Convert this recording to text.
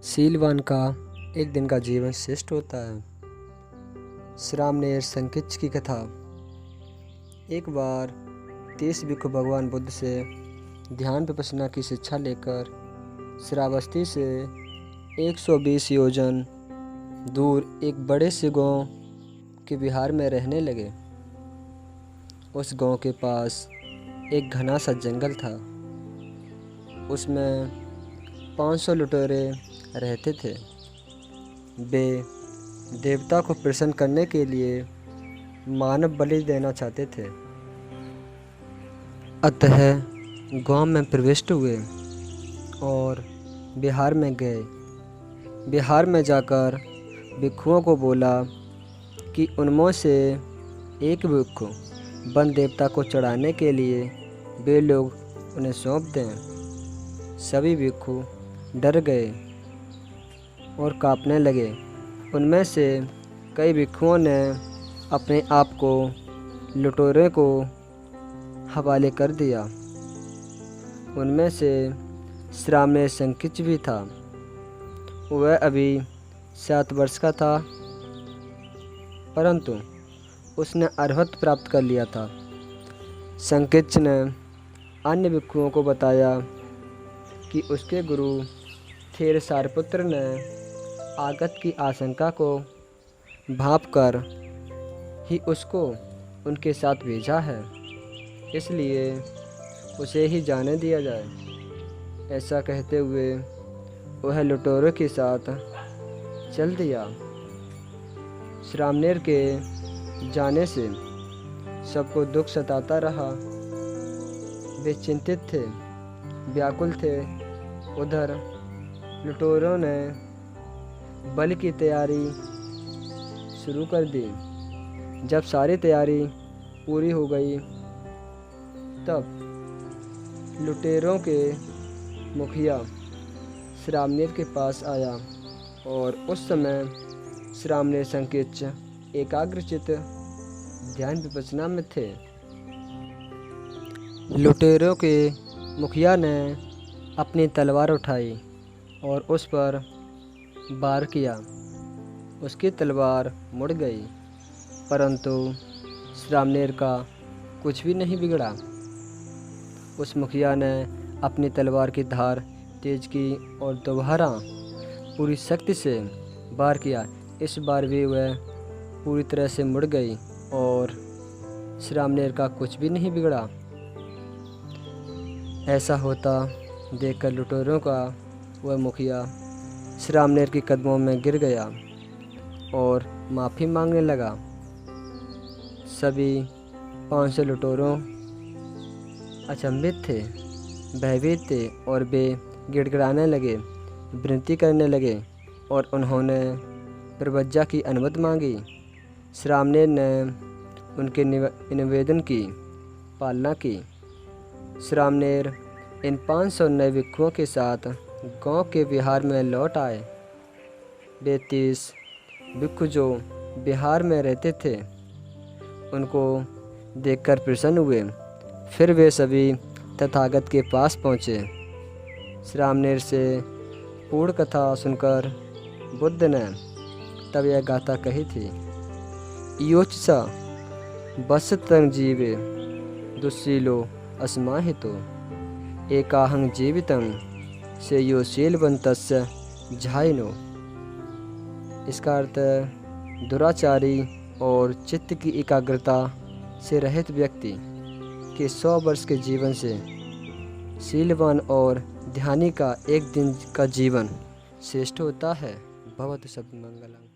शीलवान का एक दिन का जीवन श्रेष्ठ होता है। श्रामणेर संकिच की कथा। एक बार 30 भिक्षु भगवान बुद्ध से ध्यान विपश्यना की शिक्षा लेकर श्रावस्ती से 120 योजन दूर एक बड़े से गांव के विहार में रहने लगे। उस गांव के पास एक घना सा जंगल था। उसमें 500 लुटेरे रहते थे। वे देवता को प्रसन्न करने के लिए मानव बलि देना चाहते थे। अतः गांव में प्रविष्ट हुए और बिहार में गए। बिहार में जाकर भिक्षुओं को बोला कि उनमें से एक भिक्षु वन देवता को चढ़ाने के लिए वे लोग उन्हें सौंप दें। सभी भिक्षु डर गए और कांपने लगे। उनमें से कई भिक्षुओं ने अपने आप को लुटेरों को हवाले कर दिया। उनमें से श्रामणेर संकिच भी था। वह अभी 7 वर्ष का था, परंतु उसने अर्हत प्राप्त कर लिया था। संकिच ने अन्य भिक्षुओं को बताया कि उसके गुरु थेर सारपुत्र ने आगत की आशंका को भांपकर ही उसको उनके साथ भेजा है, इसलिए उसे ही जाने दिया जाए। ऐसा कहते हुए वह लुटेरों के साथ चल दिया। श्रामणेर के जाने से सबको दुख सताता रहा। वे चिंतित थे, व्याकुल थे। उधर लुटेरों ने बलि की तैयारी शुरू कर दी। जब सारी तैयारी पूरी हो गई तब लुटेरों के मुखिया श्रामणेर के पास आया और उस समय श्रामणेर संकिच एकाग्रचित्त ध्यान विपश्यना में थे। लुटेरों के मुखिया ने अपनी तलवार उठाई और उस पर वार किया। उसकी तलवार मुड़ गई, परंतु श्रामणेर का कुछ भी नहीं बिगड़ा। उस मुखिया ने अपनी तलवार की धार तेज की और दोबारा पूरी शक्ति से वार किया। इस बार भी वह पूरी तरह से मुड़ गई और श्रामणेर का कुछ भी नहीं बिगड़ा। ऐसा होता देखकर लुटेरों का वह मुखिया श्रामणेर के कदमों में गिर गया और माफ़ी मांगने लगा। सभी 500 लुटेरों अचंभित थे, भयभीत थे और वे गिड़गिड़ाने लगे, विनती करने लगे और उन्होंने प्रवज्जा की अनुमति मांगी। श्रामणेर ने उनके निवेदन की पालना की। श्रामणेर इन 500 नए भिक्षुओं के साथ गांव के विहार में लौट आए। वे 30 भिक्षु जो बिहार में रहते थे उनको देखकर प्रसन्न हुए। फिर वे सभी तथागत के पास पहुँचे। श्रामणेर से पूर्ण कथा सुनकर बुद्ध ने तब यह गाथा कही थी। योचसा बसतं जीवे दुस्सीलो अस्माहितो एकाहं जीवितं से यो शीलवन्तस्य झायिनो। इसका अर्थ दुराचारी और चित्त की एकाग्रता से रहित व्यक्ति के 100 वर्ष के जीवन से शीलवान और ध्यानी का एक दिन का जीवन श्रेष्ठ होता है। भवतु सब मंगलम्।